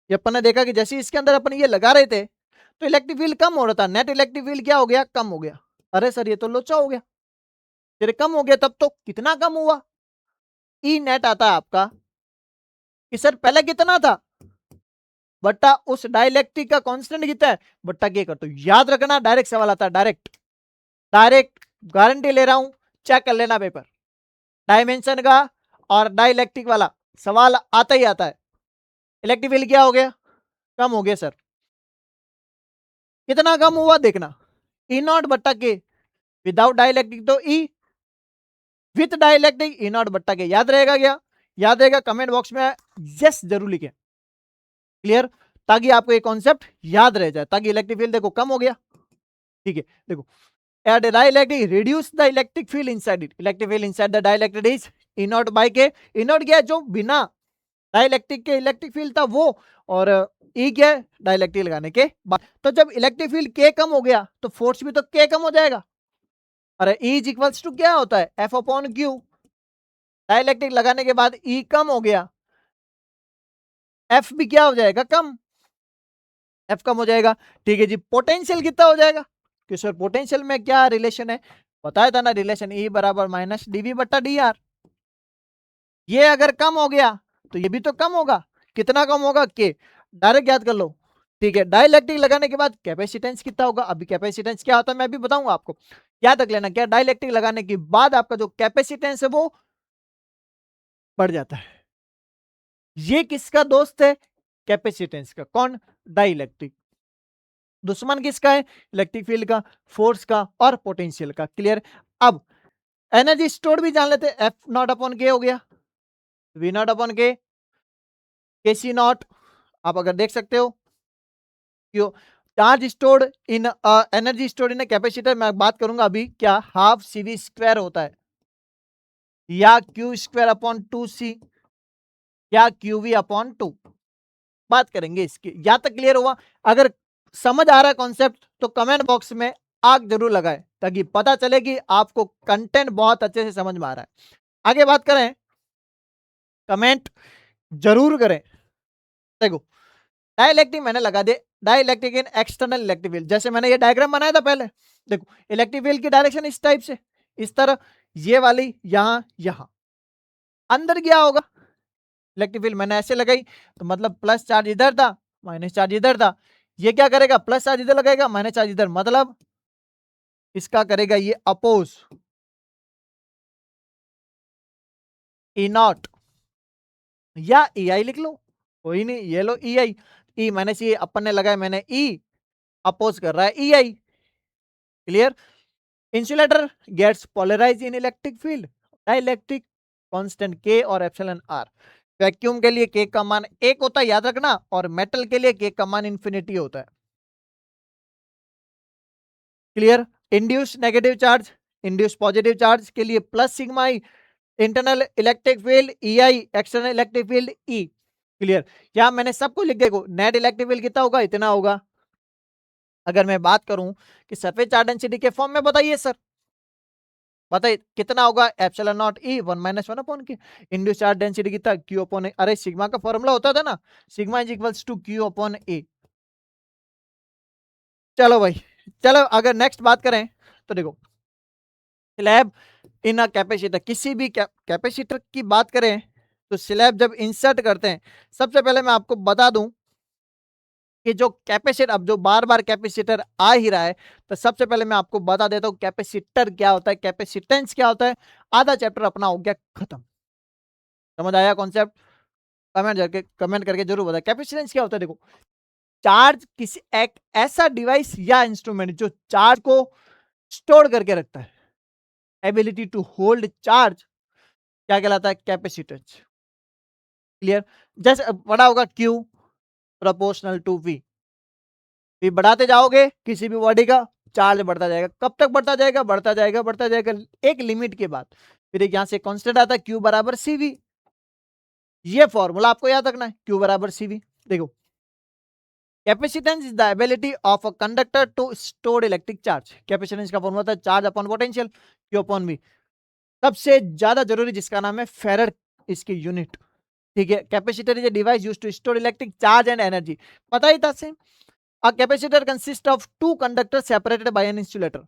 ये अपन ने देखा कि जैसे इसके अंदर अपन ये लगा रहे थे तो इलेक्ट्रिक फील्ड कम हो रहा था, नेट इलेक्ट्रिक फील्ड क्या हो गया, कम हो गया। अरे सर ये तो लोचा हो गया, तेरे कम हो गया, तब तो कितना कम हुआ, ई नेट आता है आपका कि सर पहले कितना था, बट्टा उस डाइलेक्ट्रिक का कांस्टेंट कितना है, बट्टा के कर। तो याद रखना, डायरेक्ट सवाल आता है, डायरेक्ट डायरेक्ट गारंटी ले रहा हूं, चेक कर लेना पेपर, डायमेंशन का और डाइलेक्ट्रिक वाला सवाल आता ही आता है। इलेक्ट्रिक फील्ड क्या हो गया, कम हो गया सर, कितना कम हुआ देखना, ई नॉट बट्टा के, विदाउट डाइलेक्ट्रिक तो ई, विथ डाइलेक्ट्रिक ई नॉट बट्टा के। याद रहेगा क्या, याद रहेगा, कमेंट बॉक्स में यस जरूर लिखें। क्लियर? ताकि आपको ये कॉन्सेप्ट याद रह जाए, ताकि इलेक्ट्रिक फील्ड देखो कम हो गया। ठीक है, देखो at a dielectric reduce the electric field inside it, electric field inside the dielectric is E naught by K। E naught क्या है, जो बिना डाइलेक्ट्रिक के इलेक्ट्रिक फील्ड था वो, और E क्या है, डाइलेक्ट्रिक लगाने के बाद। तो जब इलेक्ट्रिक फील्ड K कम हो गया तो फोर्स भी तो K कम हो जाएगा। अरे E इज इक्वल्स टू क्या होता है, F अपॉन Q। डाइलेक्ट्रिक लगाने के बाद E कम हो गया, F भी क्या हो जाएगा, कम, F कम हो जाएगा। ठीक है जी, पोटेंशियल कितना हो जाएगा, कि सर पोटेंशियल में क्या रिलेशन है, बताया था ना रिलेशन, E बराबर माइनस dV बट्टा dr। ये अगर कम हो गया तो ये भी तो कम होगा, कितना कम होगा, के, डायरेक्ट याद कर लो। ठीक है, डाइलेक्ट्रिक लगाने के बाद कैपेसिटेंस कितना होगा, अभी कैपेसिटेंस क्या होता है मैं भी बताऊंगा आपको, याद रख लेना, क्या डाइलेक्ट्रिक लगाने के बाद आपका जो कैपेसिटेंस है वो बढ़ जाता है। ये किसका दोस्त है, कैपेसिटेंस का, कौन, डाइलेक्ट्रिक। दुश्मन किसका है, इलेक्ट्रिक फील्ड का, फोर्स का और पोटेंशियल का। क्लियर? अब एनर्जी स्टोर भी जान लेते, एफ नॉट अपॉन के हो गया, वी नॉट अपॉन के सी नॉट, आप अगर देख सकते हो क्यों, charge stored in energy stored in capacitor, मैं बात करूंगा अभी, क्या हाफ CV स्क्वायर होता है, या क्यू स्क्वायर अपॉन 2C, या QV अपॉन 2, बात करेंगे इसकी। या तक क्लियर हुआ? अगर समझ आ रहा है कॉन्सेप्ट तो कमेंट बॉक्स में आग जरूर लगाए, ताकि पता चले कि आपको कंटेंट बहुत अच्छे से समझ में आ रहा है। आगे बात करें, कमेंट जरूर करें। देखो, डाइलेक्ट्रिक मैंने लगा दे, dielectric in external electric field, जैसे मैंने ये डायग्राम बनाया था पहले। देखो, इलेक्ट्रिक फील्ड की डायरेक्शन इस टाइप से, इस तरह, ये वाली यहां यहां अंदर गया होगा। इलेक्ट्रिक फील्ड मैंने ऐसे लगाई, तो मतलब प्लस चार्ज इधर था, माइनस चार्ज इधर था। ये क्या करेगा, प्लस चार्ज इधर लगाएगा, माइनस चार्ज इधर, मतलब इसका करेगा ये अपोज, ई नॉट, या ई आई लिख लो, कोई नहीं, ये लो ई आई, ई माइनस ई अपन ने लगाया, मैंने ई, अपोज कर रहा है E I. Clear? Insulator gets polarise in electric field, dielectric constant के और एप्सिलॉन आर। वैक्यूम के लिए के का मान 1 होता है, याद रखना, और मेटल के लिए के का मान इंफिनिटी होता है। Clear? Induce negative charge, induce positive charge के लिए plus sigma I, internal electric field E I, external electric field E. Clear? यहां मैंने सब कुछ लिख देखो, नेट इलेक्ट्रिक फील्ड कितना होगा, इतना होगा। अगर मैं बात करूं कि सरफेस चार्ज डेंसिटी के फॉर्म में बताइए सर, बताइए कितना होगा, epsilon not E 1 - 1 upon K. Induce charge density कितना, क्यू अपॉन ए, अरे सिग्मा का फॉर्मूला होता था ना, sigma is equals to Q upon A. चलो भाई, चलो अगर नेक्स्ट बात करें तो देखो, स्लैब इन अ कैपेसिटर, किसी भी कैपेसिटर की बात करें तो स्लैब जब इंसर्ट करते हैं, सबसे पहले मैं आपको बता दूं कि जो कैपेसिटर, अब जो बार बार कैपेसिटर आ ही रहा है, तो सबसे पहले मैं आपको बता देता हूं कैपेसिटर क्या होता है, कैपेसिटेंस क्या होता है। आधा चैप्टर अपना हो गया खत्म। समझ आया कॉन्सेप्ट? कमेंट करके जरूर बताए कैपेसिटेंस क्या होता है। देखो, चार्ज किसी एक ऐसा डिवाइस या इंस्ट्रूमेंट जो चार्ज को स्टोर करके रखता है, एबिलिटी टू होल्ड चार्ज, क्या कहलाता है, कैपेसिटेंस। क्लियर? जैसे बड़ा होगा Q प्रोपोर्शनल टू V बढ़ाते जाओगे किसी भी बॉडी का, चार्ज बढ़ता जाएगा। कब तक बढ़ता जाएगा, बढ़ता जाएगा बढ़ता जाएगा, एक लिमिट के बाद फिर एक यहां से कांस्टेंट आता है Q बराबर CV। ये फॉर्मूला आपको याद रखना है, Q बराबर CV। देखो, capacitance is the ability of a conductor to store electric charge. Capacitance का फॉर्मूला था charge upon potential, Q upon V। सबसे ज्यादा जरूरी जिसका नाम है फेरेड, इसकी यूनिट। ठीक है, capacitor is a device used to store electric charge and energy, पता ही था same. A capacitor consist of two conductor separated by an insulator.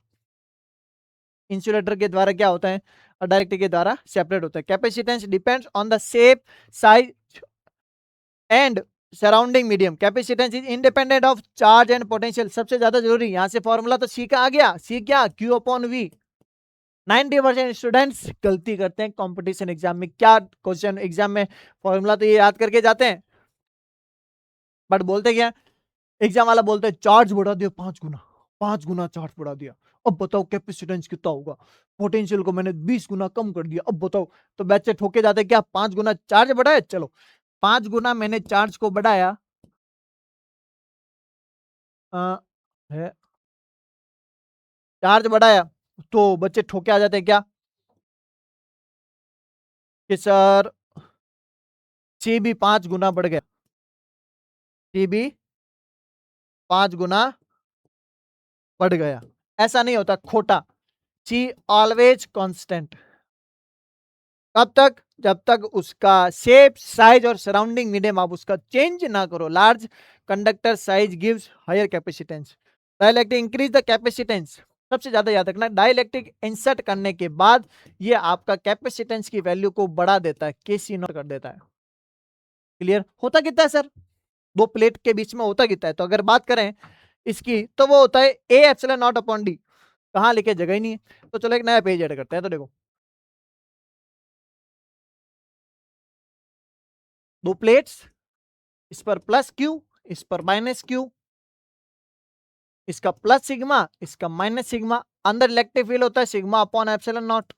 Insulator के द्वारा क्या होता है, और डायरेक्टर के द्वारा सेपरेट होता है। Capacitance depends on the shape, size and surrounding medium. Capacitance is independent of charge and potential. सबसे ज्यादा जरूरी यहां से फॉर्मूला तो सी का आ गया, सी क्या, Q अपॉन V। 90% स्टूडेंट्स गलती करते हैं कंपटीशन एग्जाम में, क्या क्वेश्चन एग्जाम में फॉर्मूला तो ये याद करके जाते हैं, बट बोलते क्या, एग्जाम वाला बोलते हैं चार्ज बढ़ा दिया 5 गुना, 5 गुना चार्ज बढ़ा दिया, अब बताओ कैपेसिटेंस कितना होगा, पोटेंशियल को मैंने 20 गुना कम कर दिया, अब बताओ। तो बच्चे ठोके जाते क्या, 5 गुना चार्ज बढ़ाया, चलो 5 गुना मैंने चार्ज को बढ़ाया, आ, है चार्ज बढ़ाया, तो बच्चे ठोके आ जाते हैं क्या कि सर सी भी 5 गुना बढ़ गया, सी भी 5 गुना बढ़ गया। ऐसा नहीं होता, खोटा। C always constant. कब तक, जब तक उसका शेप, साइज और सराउंडिंग मीडियम आप उसका चेंज ना करो। Large conductor size gives higher capacitance, dielectric increase the capacitance. सबसे ज्यादा याद रखना, डाइलेक्ट्रिक इंसर्ट करने के बाद ये आपका कैपेसिटेंस की वैल्यू को बढ़ा देता है, KC नॉट कर देता है। क्लियर? होता कितना है सर, दो प्लेट के बीच में होता कितना है, तो अगर बात करें इसकी तो वो होता है A epsilon not upon D। कहां लिखे, जगह ही नहीं है, तो चलो एक नया पेज ऐड करते हैं। तो देखो, दो प्लेट्स, इस पर प्लस Q, इस पर माइनस Q, इसका प्लस सिग्मा, इसका माइनस सिग्मा। अंदर इलेक्ट्रिक फील्ड होता है सिग्मा अपॉन एप्सिलॉन नॉट,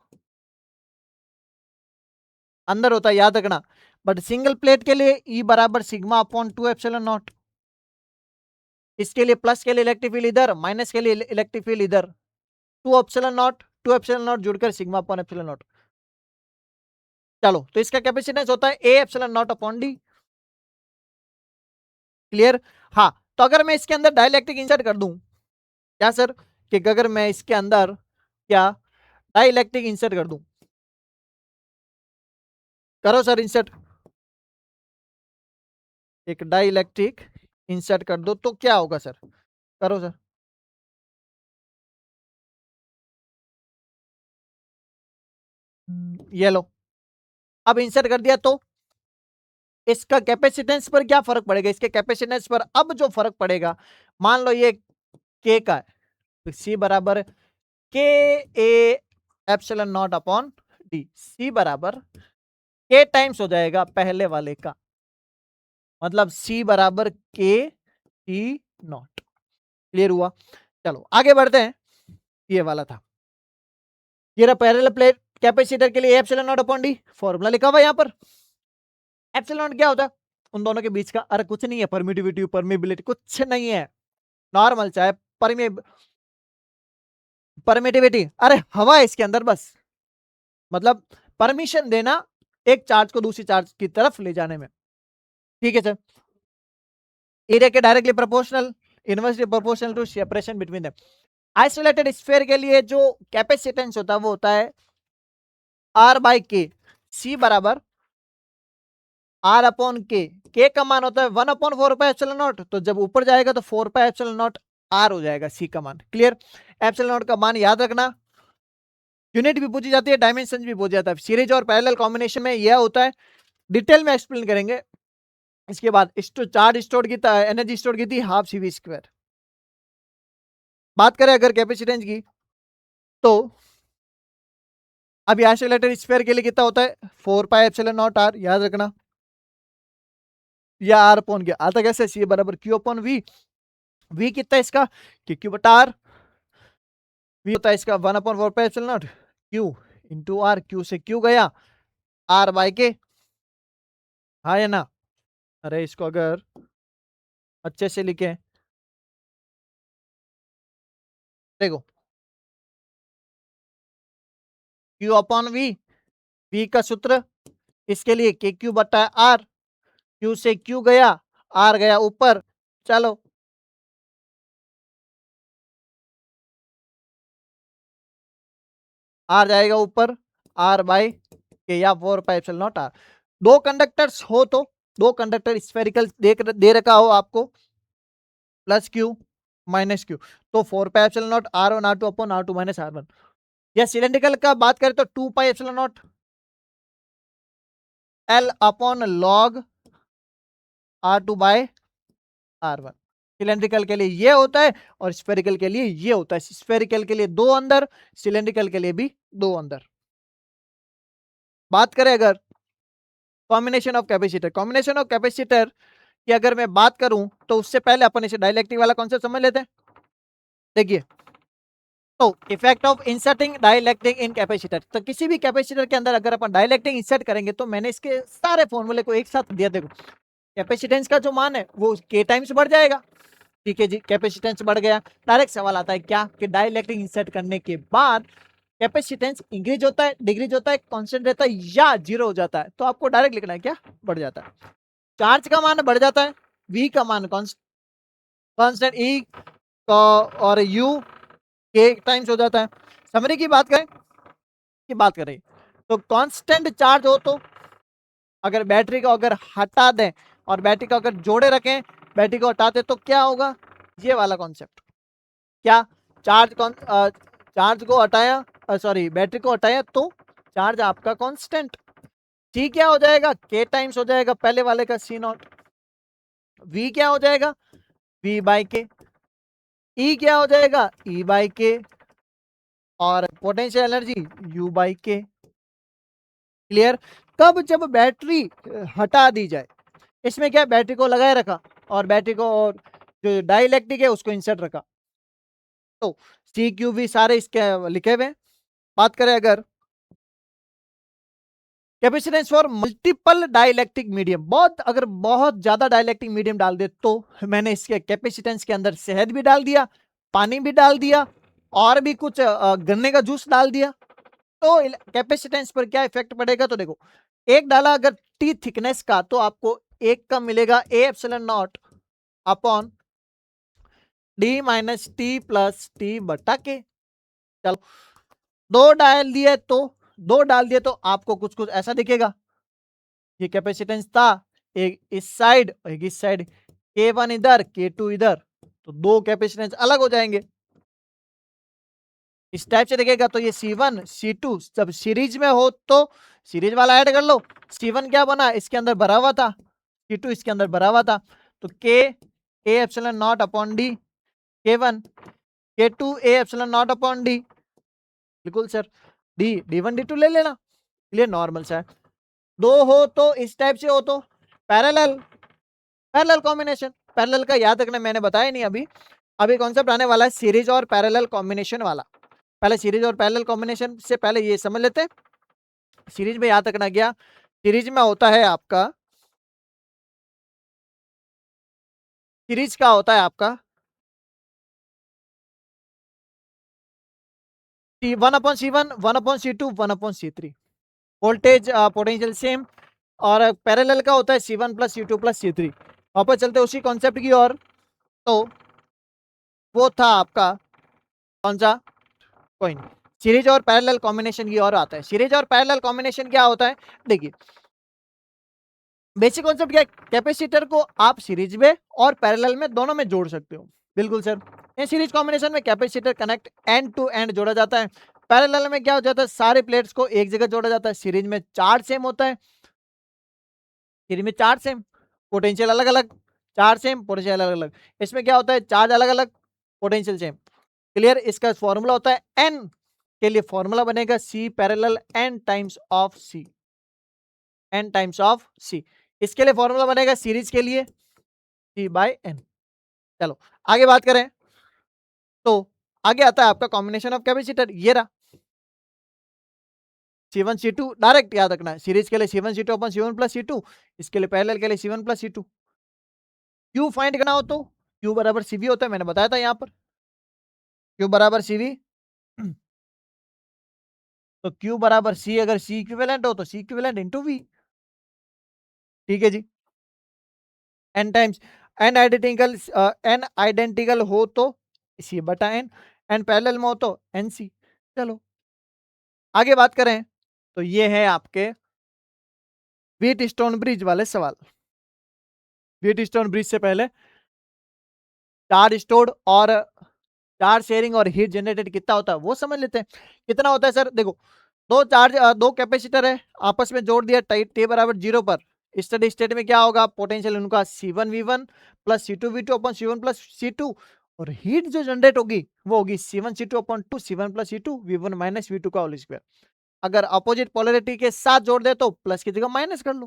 अंदर होता है, याद रखना। बट सिंगल प्लेट के लिए E बराबर सिग्मा अपॉन 2 एप्सिलॉन नॉट। इसके लिए प्लस के लिए इलेक्ट्रिक फील्ड इधर, माइनस के लिए इलेक्ट्रिक फील्ड इधर, 2 एप्सिलॉन नॉट जुड़कर सिग्मा अपॉन एप्सिलॉन नॉट। चलो, तो इसका कैपेसिटेंस होता है ए epsilon not upon D. Clear? हाँ, तो अगर मैं इसके अंदर डाइलेक्ट्रिक इंसर्ट कर दूं, क्या सर, कि अगर मैं इसके अंदर क्या डाइलेक्ट्रिक इंसर्ट कर दूं, करो सर इंसर्ट, एक डाइलेक्ट्रिक इंसर्ट कर दो तो क्या होगा सर, करो सर। ये लो, अब इंसर्ट कर दिया तो इसका कैपेसिटेंस पर क्या फर्क पड़ेगा, इसके कैपेसिटेंस पर अब जो फर्क पड़ेगा, मान लो ये के का है, तो सी बराबर K A epsilon not upon D, C बराबर के टाइम्स हो जाएगा पहले वाले का, मतलब सी बराबर के टी नॉट। क्लियर हुआ? चलो आगे बढ़ते हैं, ये वाला था, ये रहा पैरेलल प्लेट कैपेसिटर के लिए epsilon not upon D, formula लिखा हुआ यहां पर। एप्सिलॉन नॉट क्या होता है उन दोनों के बीच का, अरे कुछ नहीं है, परमिटिविटी परमिबिलिटी कुछ नहीं है, नॉर्मल चाहे परमिटिविटी, अरे हवा है इसके अंदर बस, मतलब परमिशन देना एक चार्ज को दूसरी चार्ज की तरफ ले जाने में। ठीक है सर, एरिया के directly proportional, inversely proportional to separation between them. Isolated sphere के लिए जो कैपेसिटेंस होता है वो होता है आर बाई के, सी बराबर आर अपॉन के का मान होता है 1/4 पाई एप्सिलॉन नॉट, तो जब ऊपर जाएगा तो 4 पाई एप्सिलॉन नॉट आर हो जाएगा सी का मान। क्लियर? एप्सिलॉन नॉट का मान याद रखना, यूनिट भी पूछी जाती है, डायमेंशन भी पूछा जाता है, सीरीज और पैरेलल कॉम्बिनेशन में यह होता है, डिटेल में एक्सप्लेन करेंगे। इसके बाद चार्ज स्टोर की एनर्जी स्टोर की थी हाफ सी वी स्क्वायर। बात करें अगर कैपेसिटेंस की, तो अभी आइसोलेटेड स्फीयर के लिए कितना होता है 4 पाई एप्सिलॉन नॉट आर, याद रखना, या आर अपॉन के आता कैसे, सी बराबर क्यू अपॉन वी, वी कितना है इसका कि क्यू बटा आर, वी होता है इसका 1/4 pi epsilon naught Q into R, Q से क्यू गया, आर बाई के, हाँ या ना? अरे इसको अगर अच्छे से लिखे, देखो क्यू अपॉन वी, वी का सूत्र इसके लिए के क्यू बटा आर, क्यू से क्यू गया, आर गया ऊपर, चलो आर जाएगा ऊपर, आर बाई के या 4 पाई एप्सिलॉन नॉट आर। दो कंडक्टर्स हो तो, दो कंडक्टर स्फेरिकल दे रखा हो आपको, प्लस क्यू माइनस क्यू, तो 4 pi epsilon naught R one R two upon R two minus R one, या सिलेंड्रिकल का बात करें तो 2 pi epsilon naught L upon log R two by R one. Cylindrical के लिए ये होता है और स्फेरिकल के लिए ये होता है, स्फेरिकल के लिए दो अंदर, सिलेंड्रिकल के लिए भी दो अंदर। बात करें अगर combination of capacitor, combination of capacitor की अगर मैं बात करूं तो उससे पहले अपन इसे डाइलेक्ट्रिक वाला कॉन्सेप्ट समझ लेते हैं। देखिए, तो effect of inserting dielectric in capacitor, तो किसी भी कैपेसिटर के अंदर अगर अपन डाइलेक्ट्रिक इंसर्ट करेंगे, तो मैंने इसके सारे फॉर्मूले को एक साथ दिया, देखो कैपेसिटेंस का जो मान है वो के टाइम्स बढ़ जाएगा, ठीक है जी, कैपेसिटेंस बढ़ गया, डायरेक्ट सवाल आता है क्या कि डाइलेक्ट्रिक इंसर्ट करने के बाद कैपेसिटेंस इंक्रीज होता है, डिक्रीज होता है, कांस्टेंट रहता है या जीरो हो जाता है, तो आपको डायरेक्ट लिखना है क्या, बढ़ जाता है। चार्ज का मान बढ़ जाता है, वी का मान कांस्टेंट, ई और यू के टाइम्स हो जाता है। समरी की बात करें तो कांस्टेंट चार्ज हो तो अगर बैटरी को अगर हटा दें और बैटरी को अगर जोड़े रखें, बैटरी को हटाते तो क्या होगा, ये वाला कॉन्सेप्ट, क्या चार्ज को हटाया, सॉरी बैटरी को हटाया तो चार्ज आपका कांस्टेंट, टी क्या हो जाएगा के टाइम्स हो जाएगा पहले वाले का सी नॉट, वी क्या हो जाएगा वी बाई के, ई क्या हो जाएगा ई बाई के, और पोटेंशियल एनर्जी यू बाई के। क्लियर? कब, जब बैटरी हटा दी जाए, इसमें क्या बैटरी को लगाए रखा और बैटरी को और जो डाइलेक्ट्रिक है उसको इंसर्ट रखा, तो सी क्यू वी सारे इसके लिखे हुए। बात करें अगर capacitance for multiple dielectric medium, अगर बहुत ज्यादा डाइलेक्ट्रिक मीडियम डाल दे तो मैंने इसके कैपेसिटेंस के अंदर शहद भी डाल दिया, पानी भी डाल दिया और भी कुछ गन्ने का जूस डाल दिया, तो कैपेसिटेंस पर क्या इफेक्ट पड़ेगा? तो देखो, एक डाला अगर टी थिकनेस का तो आपको एक का मिलेगा ए epsilon not upon D minus T plus T बटा के। चलो, दो डाल दिए तो आपको कुछ कुछ ऐसा दिखेगा। ये कैपेसिटेंस था, एक इस साइड और एक इस साइड, K1 इधर K2 इधर, तो दो कैपेसिटेंस अलग हो जाएंगे। इस टाइप से दिखेगा। तो ये C1 C2 जब सीरीज में हो तो सीरीज वाला ऐड कर लो। C1 क्या बना, इसके अंदर भरा हुआ था, C2 इसके अंदर भरा हुआ था, तो K A epsilon not upon D, K1 K2 A epsilon not upon D. बिल्कुल सर, D1 D2 ले लेना, क्लियर, नॉर्मल सा है। दो हो तो इस टाइप से हो तो पैरेलल, पैरेलल कॉम्बिनेशन। पैरेलल का याद रखना, मैंने बताया नहीं अभी, अभी कॉन्सेप्ट आने वाला है सीरीज और पैरेलल कॉम्बिनेशन वाला। पहले सीरीज और पैरेलल कॉम्बिनेशन से पहले ये समझ लेते हैं। सीरीज में याद रखना क्या, सीरीज में होता है आपका, सीरीज का होता है आपका one upon C1 1 upon C2 1 upon C3, voltage potential same. और पैरेलल का होता है C1 plus C2 plus C3। वापस चलते उसी कॉन्सेप्ट की ओर, तो वो था आपका कौन सा, कोई नहीं, सीरीज और पैरेलल कॉम्बिनेशन की ओर आता है। सीरीज और पैरेलल कॉम्बिनेशन क्या होता है, देखिए बेसिक कॉन्सेप्ट क्या है, कैपेसिटर को आप सीरीज में और पैरेलल में दोनों में जोड़ सकते हो। बिल्कुल सर, ये सीरीज कॉम्बिनेशन में capacitor connect end to end जोड़ा जाता है। पैरेलल में क्या हो जाता है, सारे प्लेट्स को एक जगह जोड़ा जाता है। सीरीज में चार्ज सेम होता है, सीरीज में चार्ज सेम, पोटेंशियल अलग अलग, चार्ज सेम पोटेंशियल अलग अलग। इसमें क्या होता है, चार्ज अलग अलग पोटेंशियल सेम, क्लियर। इसका फॉर्मूला होता है एन के लिए, फॉर्मूला बनेगा C parallel N times of C, N times of C. इसके लिए फॉर्मूला बनेगा सीरीज के लिए सी बाय एन। चलो आगे बात करें, तो आगे आता है आपका कॉम्बिनेशन ऑफ कैपेसिटर, ये रहा C1 C2, डायरेक्ट याद रखना है, सीरीज के लिए C1 C2 अपन C1 प्लस C2, इसके लिए पैरेलल के लिए C1 plus C2। Q find करना हो तो क्यू बराबर CV होता है, मैंने बताया था यहाँ पर, क्यू बराबर CV। तो क्यू बराबर C, अगर C इक्विवेलेंट हो तो C इक्विवेलेंट इंटू V, ठीक है जी। एन टाइम्स, एन आइडेंटिकल हो तो C बटा एन, एन पैरेलल में हो तो NC। चलो आगे बात करें, तो ये है आपके व्हीट स्टोन ब्रिज वाले सवाल। व्हीट स्टोन ब्रिज से पहले चार्ज स्टोर्ड और चार्ज शेयरिंग और हीट जनरेटेड कितना होता है वो समझ लेते हैं। कितना होता है सर, देखो दो कैपेसिटर है, आपस में जोड़ दिया टी बराबर 0 पर, स्टडी स्टेट में क्या होगा, पोटेंशियल उनका C1V1 plus C2V2 upon C1 plus C2, और हीट जो जनरेट होगी वो होगी C1C2 upon 2 C1 plus C2 V1 minus V2 का होल स्क्वायर। अगर अपोजिट पोलरिटी के साथ जोड़ दे तो प्लस की जगह माइनस कर लो,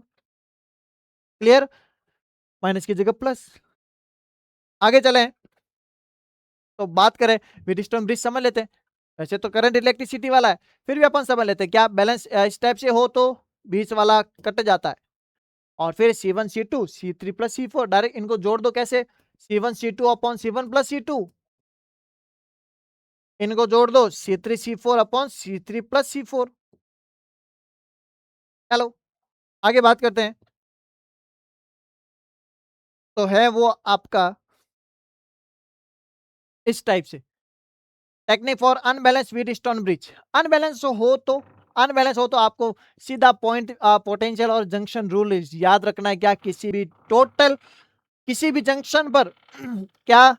क्लियर, माइनस की जगह प्लस। आगे चलें, तो बात करें व्हीटस्टोन ब्रिज समझ लेते हैं। वैसे तो करंट इलेक्ट्रिसिटी वाला है, फिर भी अपन समझ लेते हैं क्या, बैलेंस इस टाइप से हो तो बीच वाला कट जाता है, और फिर C1 C2 C3 plus C4, direct इनको जोड़ दो, कैसे, C1 C2 upon C1 plus C2, इनको जोड़ दो C3 C4 upon C3 plus C4। चलो आगे बात करते हैं, तो है वो आपका इस टाइप से technique for unbalance Wheatstone bridge. Unbalance हो तो आपको सीधा पॉइंट पोटेंशियल और जंक्शन रूल याद रखना है। क्या, किसी भी जंक्शन पर क्या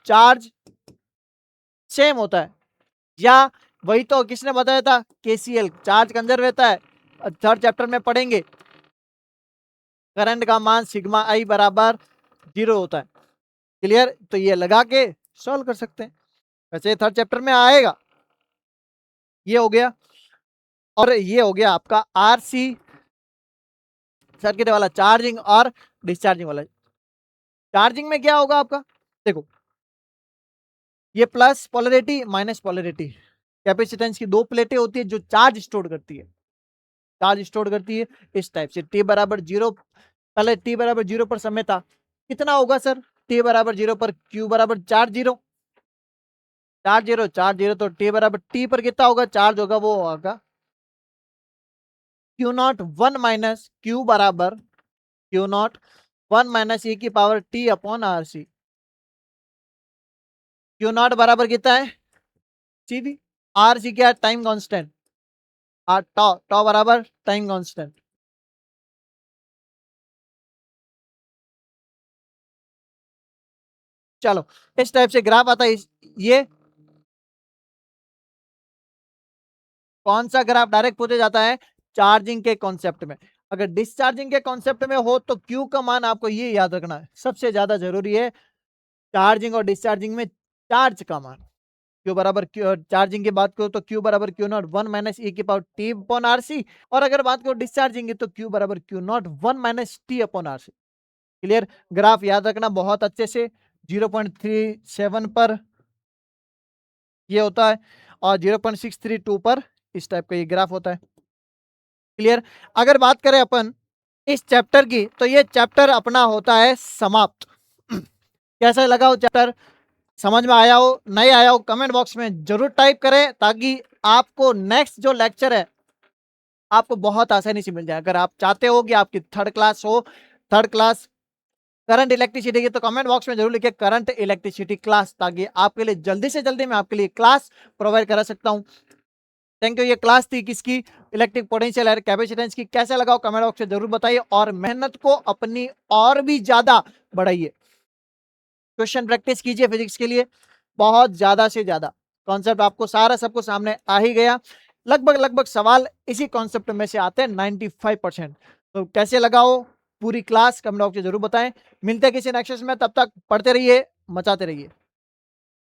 चार्ज सेम होता है, या वही तो किसने बताया था, KCL, चार्ज कंजर्व रहता है, थर्ड चैप्टर में पढ़ेंगे, करंट का मान सिग्मा आई बराबर 0 होता है, क्लियर। तो ये लगा के सॉल्व कर सकते हैं, वैसे थर्ड चैप्टर में आएगा। ये हो गया, और ये हो गया आपका RC सर्किट वाला, चार्जिंग और डिस्चार्जिंग वाला। चार्जिंग में क्या होगा आपका, देखो ये plus polarity minus polarity, capacitance की दो प्लेटें होती है जो चार्ज स्टोर करती है, चार्ज स्टोर करती है इस टाइप से। टी बराबर 0, पहले टी बराबर 0 पर समय था, कितना होगा सर? टी बराबर 0 पर क्यू बराबर चार्ज 0, चार्ज जीरो, तो टी बराबर टी पर कितना होगा चार्ज होगा? वो होगा क्यू नॉट 1 माइनस क्यू बराबर क्यू नॉट 1 माइनस ई की power T upon R C. Q naught बराबर कितना है? सीधी। आर सी क्या है? Time constant. टॉ टॉ बराबर टाइम कांस्टेंट। चलो इस टाइप से ग्राफ आता है। ये कौन सा ग्राफ डायरेक्ट पूछे जाता है? चार्जिंग के कॉन्सेप्ट में। अगर डिस्चार्जिंग के कॉन्सेप्ट में हो तो क्यू का मान आपको ये याद रखना है, सबसे ज्यादा जरूरी है चार्जिंग और डिस्चार्जिंग में चार्ज का मान। क्यू बराबर क्यू, चार्जिंग की बात करो तो क्यू बराबर क्यू नॉट 1 माइनस ई की power T upon R C, और अगर बात करो डिस्चार्जिंग की तो क्यू बराबर Q naught 1 minus T upon R C. Clear? Graph याद रखना बहुत अच्छे से। 0.37 पर ये होता है और 0.632 पर इस टाइप का ये ग्राफ होता है। क्लियर? अगर बात करें अपन इस चैप्टर की तो ये चैप्टर अपना होता है समाप्त। कैसा लगा हो चैप्टर? समझ में आया हो, नहीं आया हो, कमेंट बॉक्स में जरूर टाइप करें ताकि आपको नेक्स्ट जो लेक्चर है आपको बहुत आसानी से मिल जाए। अगर आप चाहते हो कि आपकी थर्ड क्लास हो, थर्ड क्लास करंट इलेक्ट्रिसिटी की, तो कमेंट बॉक्स में जरूर लिखिए करंट इलेक्ट्रिसिटी क्लास, ताकि आपके लिए जल्दी से जल्दी मैं आपके लिए क्लास प्रोवाइड करा सकता हूं। Thank you. ये क्लास थी किसकी? इलेक्ट्रिक पोटेंशियल और कैपेसिटेंस की। कैसे लगाओ कमेंट बॉक्स में जरूर बताइए और मेहनत को अपनी और भी ज्यादा बढ़ाइए। क्वेश्चन प्रैक्टिस कीजिए फिजिक्स के लिए बहुत ज्यादा से ज्यादा। कॉन्सेप्ट आपको सारा सबको सामने आ ही गया। लगभग सवाल इसी कॉन्सेप्ट में से आते हैं 95%। तो कैसे लगाओ पूरी क्लास कमेंट बॉक्स में जरूर बताएं। मिलते हैं किसी नेक्स्ट में, तब तक पढ़ते रहिए, मचाते रहिए।